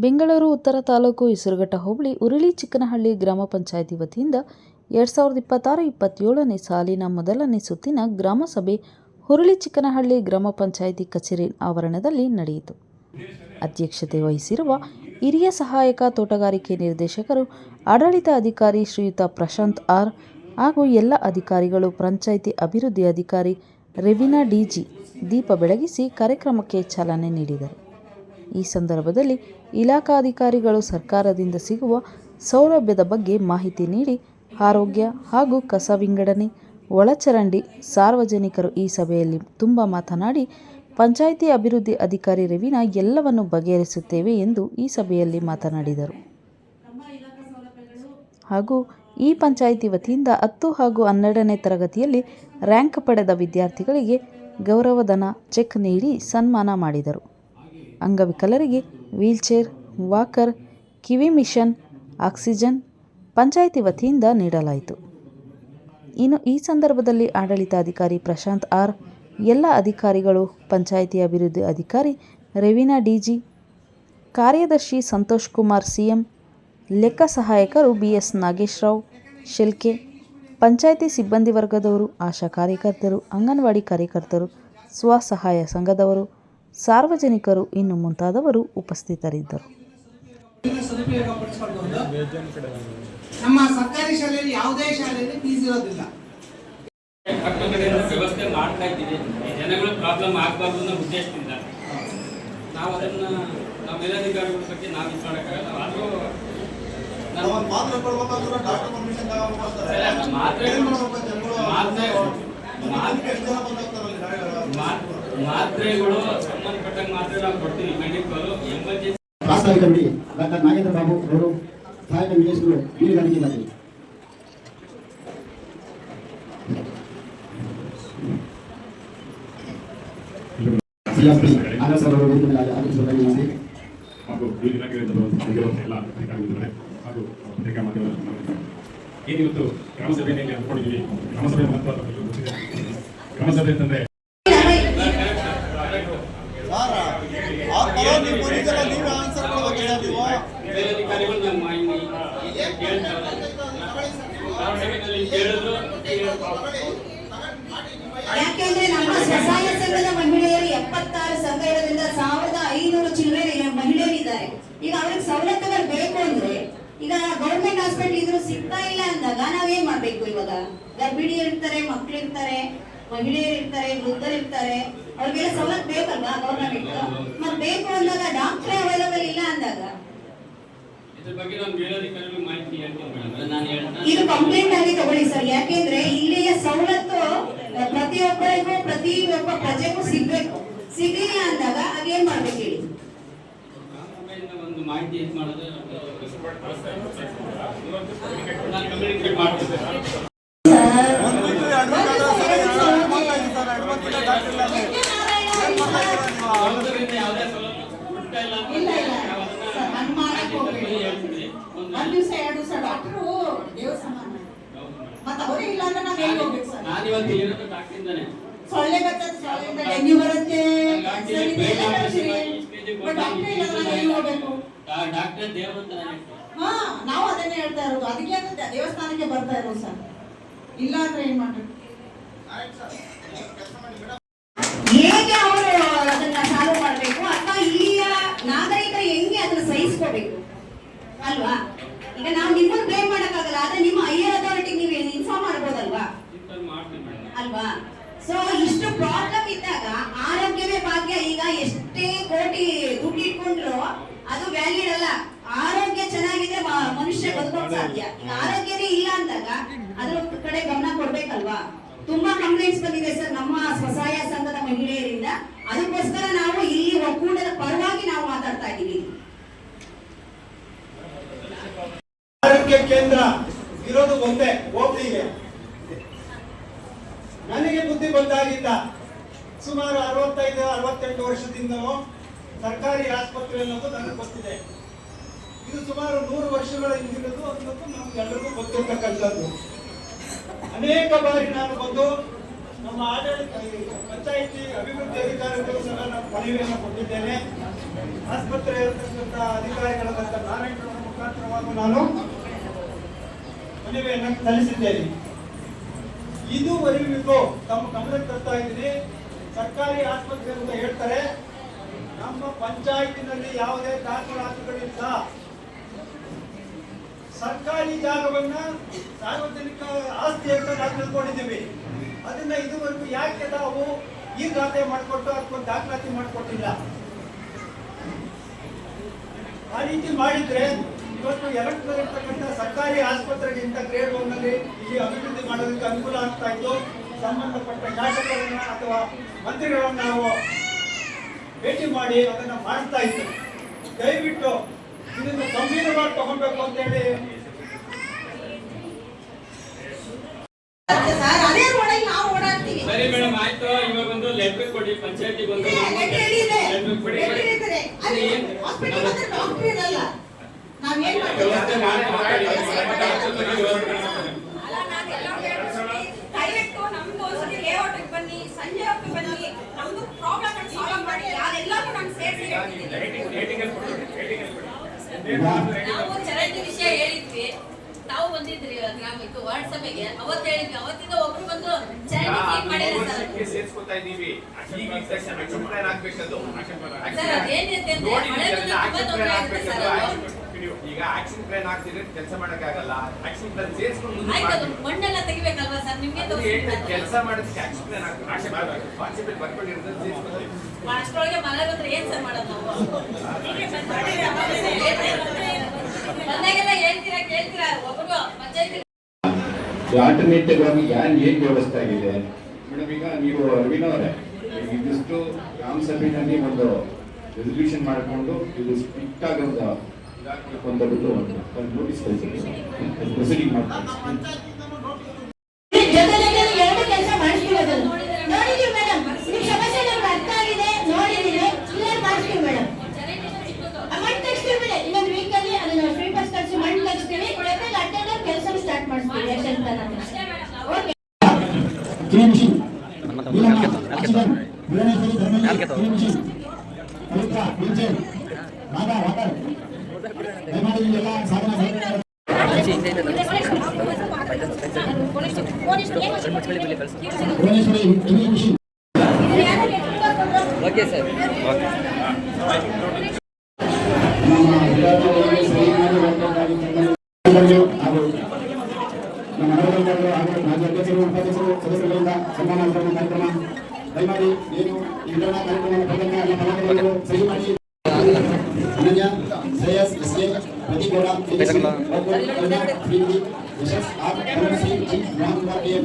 ಬೆಂಗಳೂರು ಉತ್ತರ ತಾಲೂಕು ಹೆಸರುಘಟ್ಟ ಹೋಬಳಿ ಉರುಳಿ ಚಿಕ್ಕನಹಳ್ಳಿ ಗ್ರಾಮ ಪಂಚಾಯಿತಿ ವತಿಯಿಂದ 2026-27ನೇ ಸಾಲಿನ ಮೊದಲನೇ ಸುತ್ತಿನ ಗ್ರಾಮ ಸಭೆ ಹುರುಳಿ ಚಿಕ್ಕನಹಳ್ಳಿ ಗ್ರಾಮ ಪಂಚಾಯಿತಿ ಕಚೇರಿ ಆವರಣದಲ್ಲಿ ನಡೆಯಿತು. ಅಧ್ಯಕ್ಷತೆ ವಹಿಸಿರುವ ಹಿರಿಯ ಸಹಾಯಕ ತೋಟಗಾರಿಕೆ ನಿರ್ದೇಶಕರು, ಆಡಳಿತ ಅಧಿಕಾರಿ ಶ್ರೀಯುತ ಪ್ರಶಾಂತ್ ಆರ್ ಹಾಗೂ ಎಲ್ಲ ಅಧಿಕಾರಿಗಳು, ಪಂಚಾಯಿತಿ ಅಭಿವೃದ್ಧಿ ಅಧಿಕಾರಿ ರೆವಿನಾ ಡಿಜಿ ದೀಪ ಬೆಳಗಿಸಿ ಕಾರ್ಯಕ್ರಮಕ್ಕೆ ಚಾಲನೆ ನೀಡಿದರು. ಈ ಸಂದರ್ಭದಲ್ಲಿ ಇಲಾಖಾಧಿಕಾರಿಗಳು ಸರ್ಕಾರದಿಂದ ಸಿಗುವ ಸೌಲಭ್ಯದ ಬಗ್ಗೆ ಮಾಹಿತಿ ನೀಡಿ, ಆರೋಗ್ಯ ಹಾಗೂ ಕಸ ವಿಂಗಡಣೆ, ಒಳಚರಂಡಿ, ಸಾರ್ವಜನಿಕರು ಈ ಸಭೆಯಲ್ಲಿ ತುಂಬ ಮಾತನಾಡಿ, ಪಂಚಾಯಿತಿ ಅಭಿವೃದ್ಧಿ ಅಧಿಕಾರಿ ರೆವಿನಾ ಎಲ್ಲವನ್ನು ಬಗೆಹರಿಸುತ್ತೇವೆ ಎಂದು ಈ ಸಭೆಯಲ್ಲಿ ಮಾತನಾಡಿದರು. ಹಾಗೂ ಈ ಪಂಚಾಯಿತಿ ವತಿಯಿಂದ 10 ಹಾಗೂ 12ನೇ ತರಗತಿಯಲ್ಲಿ ರ್ಯಾಂಕ್ ಪಡೆದ ವಿದ್ಯಾರ್ಥಿಗಳಿಗೆ ಗೌರವಧನ ಚೆಕ್ ನೀಡಿ ಸನ್ಮಾನ ಮಾಡಿದರು. ಅಂಗವಿಕಲರಿಗೆ ವೀಲ್ಚೇರ್, ವಾಕರ್, ಕಿವಿ ಮಿಷನ್, ಆಕ್ಸಿಜನ್ ಪಂಚಾಯಿತಿ ವತಿಯಿಂದ ನೀಡಲಾಯಿತು. ಇನ್ನು ಈ ಸಂದರ್ಭದಲ್ಲಿ ಆಡಳಿತಾಧಿಕಾರಿ ಪ್ರಶಾಂತ್ ಆರ್, ಎಲ್ಲ ಅಧಿಕಾರಿಗಳು, ಪಂಚಾಯಿತಿ ಅಭಿವೃದ್ಧಿ ಅಧಿಕಾರಿ ರೆವಿನಾ ಡಿಜಿ, ಕಾರ್ಯದರ್ಶಿ ಸಂತೋಷ್ ಕುಮಾರ್ ಸಿಎಂ, ಲೆಕ್ಕ ಸಹಾಯಕರು BS ನಾಗೇಶ್ರಾವ್ ಶೆಲ್ಕೆ, ಪಂಚಾಯಿತಿ ಸಿಬ್ಬಂದಿ ವರ್ಗದವರು, ಆಶಾ ಕಾರ್ಯಕರ್ತರು, ಅಂಗನವಾಡಿ ಕಾರ್ಯಕರ್ತರು, ಸ್ವಸಹಾಯ ಸಂಘದವರು, ಸಾರ್ವಜನಿಕರು ಇನ್ನು ಮುಂತಾದವರು ಉಪಸ್ಥಿತರಿದ್ದರು. ನಮ್ಮ ಸರ್ಕಾರಿ ಶಾಲೆಯಲ್ಲಿ ಯಾವುದೇ ಶಾಲೆಯಲ್ಲಿ ಫೀಸ್ ಇರೋದಿಲ್ಲ. ವ್ಯವಸ್ಥೆ ಮಾಡ್ತಾ ಇದ್ದೀವಿ. ಜನಗಳು ಪ್ರಾಬ್ಲಮ್ ಆಗಬಾರ್ದು ಅನ್ನೋ ಉದ್ದೇಶದಿಂದ ನಾವು ಅದನ್ನು ನಾವು ಮೇಲಧಿಕಾರಿಗಳ ಬಗ್ಗೆ ನಾವು ಇದು ಮಾಡೋಕ್ಕಾಗಲ್ಲ. ಆದರೂ ಮಾತ್ರೆಗಳು ಸಂಬಂಧಪಟ್ಟಂಗೆ ಮಾತ್ರೆ ನಾವು ಕೊಡ್ತೀವಿ. ಮೆಡಿಕಲ್ ಎಮರ್ಜೆನ್ಸಿ ಪ್ರಾಸ್ತಾವಿಕ ನುಡಿ ಡಾಕ್ಟರ್ ನಾಗೇಂದ್ರ ಬಾಬು ಅವರು, ಸಹಾಯಕ ನಿರ್ದೇಶಕರು ಮೀನುಗಾರಿಕೆ ಇಲಾಖೆ. ಏನಿವತ್ತು ಗ್ರಾಮಸಭೆಯಲ್ಲಿ ಅಂದ್ಕೊಂಡಿದ್ದೀವಿ. ಗ್ರಾಮಸಭೆ ಮಹತ್ವ ಗ್ರಾಮಸಭೆ ಅಂತಂದ್ರೆ ಯಾಕೆಂದ್ರೆ ನಮ್ಮ ಸ್ವಸಹಾಯ ಸಂಘದ ಮಹಿಳೆಯರು 76 ಸಂಘ ಇರೋದ್ರಿಂದ 1500 ಚಿಲ್ಲರೆ ಮಹಿಳೆಯರಿದ್ದಾರೆ. ಈಗ ಅವ್ರಿಗೆ ಸವಲತ್ತುಗಳು ಬೇಕು ಅಂದ್ರೆ ಈಗ ಗೌರ್ಮೆಂಟ್ ಹಾಸ್ಪಿಟಲ್ ಇದ್ರು ಸಿಗ್ತಾ ಇಲ್ಲ ಅಂದಾಗ ನಾವೇನ್ ಮಾಡ್ಬೇಕು? ಇವಾಗ ಗರ್ಭಿಣಿಯರು ಇರ್ತಾರೆ, ಮಕ್ಳು ಇರ್ತಾರೆ, ಮಹಿಳೆಯರು ಇರ್ತಾರೆ, ವೃದ್ಧರು ಇರ್ತಾರೆ, ಅವ್ರಿಗೆಲ್ಲ ಸವಲತ್ತು ಬೇಕಲ್ವಾ ಗೌರ್ಮೆಂಟ್? ಮತ್ ಬೇಕು ಅಂದಾಗ ಡಾಕ್ಟರ್ ಅವೈಲಬಲ್ ಇಲ್ಲ ಅಂದಾಗ ಇದು ಕಂಪ್ಲೇಂಟ್ ಆಗಿ ತಗೊಳ್ಳಿ ಸರ್. ಯಾಕೆಂದ್ರೆ ಇಲ್ಲಿಯ ಸವಲತ್ತು ಪ್ರತಿಯೊಬ್ಬರಿಗೂ ಪ್ರತಿಯೊಬ್ಬ ಪ್ರಜೆಗೂ ಸಿಗ್ಬೇಕು. ಸಿಗ್ಲಿಲ್ಲ ಅಂದಾಗ ಅದೇನ್ ಮಾಡ್ಬೇಕು ಹೇಳಿ? ಒಂದು ಮಾಹಿತಿ ಇದು ಮಾಡೋದು ಸೊಳ್ಳೆ ಬರ್ತದೆ, ಡೆಂಗ್ಯೂ ಬರುತ್ತೆ, ನಾವು ಅದನ್ನೇ ಹೇಳ್ತಾ ಇರೋದು. ಅದಕ್ಕೆ ದೇವಸ್ಥಾನಕ್ಕೆ ಬರ್ತಾ ಇರೋದು ಸರ್. ಇಲ್ಲ ಅಂದ್ರೆ ಏನ್ ಮಾಡ್ಬೇಕು? ಹೇಗೆ ಅವರು ಅದನ್ನ ಸಾಲ್ವ್ ಮಾಡ್ಬೇಕು ಅಥವಾ ಇಲ್ಲಿಯ ನಾಗರಿಕರು ಹೆಂಗೆ ಅದನ್ನ ಸಹಿಸ್ಕೋಬೇಕು ಅಲ್ವಾ? ಈಗ ನಾವು ನಿಮ್ಮನ್ನು ಬ್ಲೇಮ್ ಮಾಡಕ್ಕಾಗಲ್ಲ, ಆದ್ರೆ ನಿಮ್ಮ ಹೈಯರ್ ಅಥಾರಿಟಿಗೆ ನೀವು ಇನ್ಫಾರ್ಮ್ ಮಾಡ್ಬೋದಲ್ವಾ ಅಲ್ವಾ? ಸೊ ಇಷ್ಟು ಪ್ರಾಬ್ಲಮ್ ಇದ್ದಾಗ ಆರೋಗ್ಯವೇ ಭಾಗ್ಯ. ಈಗ ಎಷ್ಟೇ ಕೋಟಿ ದುಡ್ಡು ಇಟ್ಕೊಂಡ್ರು ಅದು ವ್ಯಾಲಿಡ್ ಅಲ್ಲ. ಆರೋಗ್ಯ ಚೆನ್ನಾಗಿದ್ರೆ ಮನುಷ್ಯ ಬದುಕೋಕ್ ಸಾಧ್ಯ. ಆರೋಗ್ಯನೇ ಇಲ್ಲ ಅಂದಾಗ ಅದ್ರ ಕಡೆ ಗಮನ ಕೊಡ್ಬೇಕಲ್ವಾ? ತುಂಬಾ ಕಂಪ್ಲೇಂಟ್ಸ್ ಬಂದಿದೆ ಸರ್ ನಮ್ಮ ಸ್ವಸಹಾಯ ಸಂಘದ ಮಹಿಳೆಯರಿಂದ. ಅದಕ್ಕೋಸ್ಕರ ನಾವು ಇಲ್ಲಿ ಒಕ್ಕೂಟದ ಪರವಾಗಿ ನಾವು ಮಾತಾಡ್ತಾ ಇದ್ದೀವಿ. ಆರೋಗ್ಯ ಕೇಂದ್ರ ಇರೋದು ಒಂದೇ ಹೋಬಳಿಗೆ. ನನಗೆ ಬುದ್ಧಿ ಬಂದಾಗಿದ್ದ ಸುಮಾರು 65-68 ವರ್ಷದಿಂದಲೂ ಸರ್ಕಾರಿ ಆಸ್ಪತ್ರೆ ಅನ್ನೋದು ನನಗೆ ಗೊತ್ತಿದೆ. ಇದು ಸುಮಾರು 100 ವರ್ಷಗಳ ಹಿಂದಿನದು ಅನ್ನೋದು ನಮ್ಗೆಲ್ಲರಿಗೂ ಗೊತ್ತಿರ್ತಕ್ಕಂಥದ್ದು. ಅನೇಕ ಬಾರಿ ನಾನು ಬಂದು ನಮ್ಮ ಆಡಳಿತ ಪಂಚಾಯಿತಿ ಅಭಿವೃದ್ಧಿ ಅಧಿಕಾರಿಗಳು ಸಹ ನಾನು ಮನವಿಯನ್ನು ಕೊಟ್ಟಿದ್ದೇನೆ. ಆಸ್ಪತ್ರೆ ಇರತಕ್ಕಂಥ ಅಧಿಕಾರಿಗಳಾದಂಥ ನಾರಾಯಣರ ಮುಖಾಂತರವಾಗಿ ನಾನು ಮನವಿಯನ್ನು ಸಲ್ಲಿಸಿದ್ದೇನೆ. ಇದುವರೆಗೂ ತಮ್ಮ ಗಮನಕ್ಕೆ ತರ್ತಾ ಇದ್ದೀನಿ. ಸರ್ಕಾರಿ ಆಸ್ಪತ್ರೆ ಅಂತ ಹೇಳ್ತಾರೆ, ನಮ್ಮ ಪಂಚಾಯತಿನಲ್ಲಿ ಯಾವುದೇ ದಾಖಲಾತಿಗಳಿಲ್ಲ. ಸರ್ಕಾರಿ ಜಾಗವನ್ನ ಸಾರ್ವಜನಿಕ ಆಸ್ತಿ ಅಂತ ನಾವು ತಿಳ್ಕೊಂಡಿದ್ದೀವಿ. ಅದನ್ನ ಇದುವರೆಗೂ ಯಾಕೆ ನಾವು ಈ ಖಾತೆ ಮಾಡಿಕೊಟ್ಟು ಅಥವಾ ದಾಖಲಾತಿ ಮಾಡಿಕೊಟ್ಟಿಲ್ಲ? ಆ ರೀತಿ ಮಾಡಿದ್ರೆ ಇವತ್ತು ಇರ್ತಕ್ಕಂಥ ಸರ್ಕಾರಿ ಆಸ್ಪತ್ರೆಗಿಂತ ಗ್ರೇಡ್ 1 ನಲ್ಲಿ ಇಲ್ಲಿ ಅಭಿವೃದ್ಧಿ ಮಾಡೋದಕ್ಕೆ ಅನುಕೂಲ ಆಗ್ತಾ ಇತ್ತು. ಸಂಬಂಧಪಟ್ಟ ಶಾಸಕರನ್ನ ಅಥವಾ ಮಂತ್ರಿಗಳನ್ನ ನಾವು ಭೇಟಿ ಮಾಡಿ ಅದನ್ನ ಮಾಡ್ತಾ ಇತ್ತು. ದಯವಿಟ್ಟು ಇದನ್ನು ಗಂಭೀರವಾಗಿ ತಗೊಳ್ಬೇಕು ಅಂತ ಹೇಳಿ ಸರ್, ಅದೇ ರೋಡಲ್ಲಿ ನಾವು ಓಡಾಡ್ತೀವಿ. ಸರಿ ಮೇಡಮ್, ಆಯ್ತು. ಇವಾಗ ಒಂದು ಲೆಟರ್ ಕೊಡಿ ಪಂಚಾಯತಿಗೆ ಒಂದು ಲೆಟರ್ ಕೊಡಿ. ಹಾಸ್ಪಿಟಲ್ ಡಾಕ್ಟರ್ ಇರಲ್ಲ, ನಾವೇನ್ ವ್ಯವಸ್ಥೆ ಮಾಡಿ ದಯವಿಟ್ಟು ನಮ್ದು ಒಂದ್ಸತಿ ಲೇಔಟ್ಗೆ ಬನ್ನಿ, ಸಂಜೆ ಹೊತ್ತು ಬನ್ನಿ, ನಮ್ದು ಪ್ರಾಬ್ಲಮ್ ಸಾಲ್ವ್ ಮಾಡಿ. ಯಾರೆಲ್ಲರೂ ನಾನು ಸೇರಿಸಿ ನಾವು ಚರಂಡಿ ವಿಷಯ ಹೇಳಿದ್ವಿ, ತಾವು ಬಂದಿದ್ರಿ ಗ್ರಾಮಕ್ಕೆ ವಾರ್ಡ್ ಸಭೆಗೆ. ಅವತ್ತು ಹೇಳಿದ್ವಿ, ಅವತ್ತಿಂದ ಒಬ್ರು ಬಂದು ಚರಂಡಿ ಕ್ಲೀನ್ ಮಾಡಿಲ್ಲ ಸರ್. ಸೇರ್ಸ್ಕೊತಾ ಇದೀವಿ. ಈಗ ಆಕ್ಷನ್ ಪ್ಲಾನ್ ಆಗ್ಬೇಕದು. ಸರ್ ಅದೇನಿದೆ ಅಂದ್ರೆ ಮಳೆ ಬಂದ್ರೆ ತುಂಬಾ ತೊಂದರೆ ಆಗುತ್ತೆ ಸರ್. ಈಗ ಆಕ್ಷನ್ ಪ್ಲಾನ್ ಆಗ್ತಿದ್ರೆ ಕೆಲಸ ಮಾಡಕ್ಕಾಗಲ್ಲ. ಆಕ್ಷನ್ ಪ್ಲಾನ್ ಸೇರ್ಸ್ಕೊಂಡು ಮುಂದೆ ಆಯ್ತು, ಅದು ಮಣ್ಣೆಲ್ಲ ತೆಗಿಬೇಕಲ್ವಾ ಸರ್? ನಿಮ್ಗೆ ಕೆಲಸ ಮಾಡೋದಕ್ಕೆ ಆಕ್ಷನ್ ಪ್ಲಾನ್ ಆಗ್ಬೇಕು. ಕಾನ್ಸೆಪ್ಟ್ ಬರ್ಕೊಂಡಿರೋದನ್ನ ಸೇರ್ಸ್ಕೊತೀವಿ. ಅಷ್ಟರೊಳಗೆ ಮಳೆ ಬಂದ್ರೆ ಏನ್ ಸರ್ ಮಾಡೋದು ನಾವು? ಬಂದಾಗೆಲ್ಲ ಹೇಳ್ತೀರಾ ಕೇಳ್ತೀರಾ ಒಬ್ರು ಪಂಚಾಯತಿ ಆಲ್ಟರ್ನೇಟಿವ್ ಆಗಿ ಏನ್ ವ್ಯವಸ್ಥೆ ಆಗಿದೆ ಮೇಡಮ್? ಈಗ ನೀವು ರವೀನವರೇ, ಇದಿಷ್ಟು ಗ್ರಾಮ ಸಭೆಯಲ್ಲಿ ಒಂದು ರೆಸಲ್ಯೂಷನ್ ಮಾಡಿಕೊಂಡು ಇದು ಸ್ಟ್ರಿಕ್ಟ್ ಆಗಿ ಒಂದು ಇದಾಗಬೇಕು ಅಂತ ಬಿಟ್ಟು ಒಂದು ನೋಟಿಸ್ ಕಳಿಸಿದ್ದೀವಿ. ಪ್ರೊಸೀಡಿಂಗ್ ಮಾಡ್ತೀವಿ. ಜೊತೆಗೆ ಎರಡು ಕೆಲಸ ಮಾಡಿಸ್ಕೊಳ್ಳೋದು ನೋಡಿದೀವಿ ಮೇಡಮ್. ನಿಮ್ಮ ಸಮಸ್ಯೆ ನಮ್ಗೆ ಅರ್ಥ ಆಗಿದೆ, ನೋಡಿದೀವಿ, ಕ್ಲಿಯರ್ ಮಾಡಿಸ್ತೀವಿ ಮೇಡಮ್. ಮಣ್ಣು ತೆಗಿಸ್ತೀವಿ ಮೇಡಮ್. ಇನ್ನೊಂದು ವೀಕಲ್ಲಿ ಅದನ್ನ ಫ್ರೀ ಬಸ್ ಕಳಿಸಿ ಮಣ್ಣು ತೆಗಿಸ್ತೀವಿ. ಜೊತೆಗೆ ಅಡ್ಡ ಕೆಲಸ ಸ್ಟಾರ್ಟ್ ಮಾಡಿಸ್ತೀವಿ. ಆಕ್ಷನ್ ಪ್ಲಾನ್ ಅಂತ. Okay. Clean mission clean mission ಪವಿತ್ರ ಪಿಂಚೆ ಮಾತಾ ವಾಟರ್ ದಯಮಾಡಿ ಎಲ್ಲ ಸಾಧನ Bhuvaneshwari clean mission. Okay sir. ನಮ್ಮ ವಿಧಾನಸಭೆಯಲ್ಲಿ ಸಹಿ ಮಾಡಿ ಹಾಗೂ ನಮ್ಮ ನಗರಗಳು ಹಾಗೂ ಮಾಜಿ ಅಧ್ಯಕ್ಷರು ಉಪಾಧ್ಯಕ್ಷರು ಸದಸ್ಯರುಗಳಿಂದ ಸನ್ಮಾನ ವಿತರಣಾ ಕಾರ್ಯಕ್ರಮ. ದಯಮಾಡಿ ಏನು ಈ ವಿತರಣಾ ಕಾರ್ಯಕ್ರಮದ ಎಲ್ಲ ಫಲಾನುಭವಿಗಳು ಸಹಿ ಮಾಡಿ. Ananya, Shreyas, SK, Pratigowda, Yashas R, Shree G, Ram Kumar K,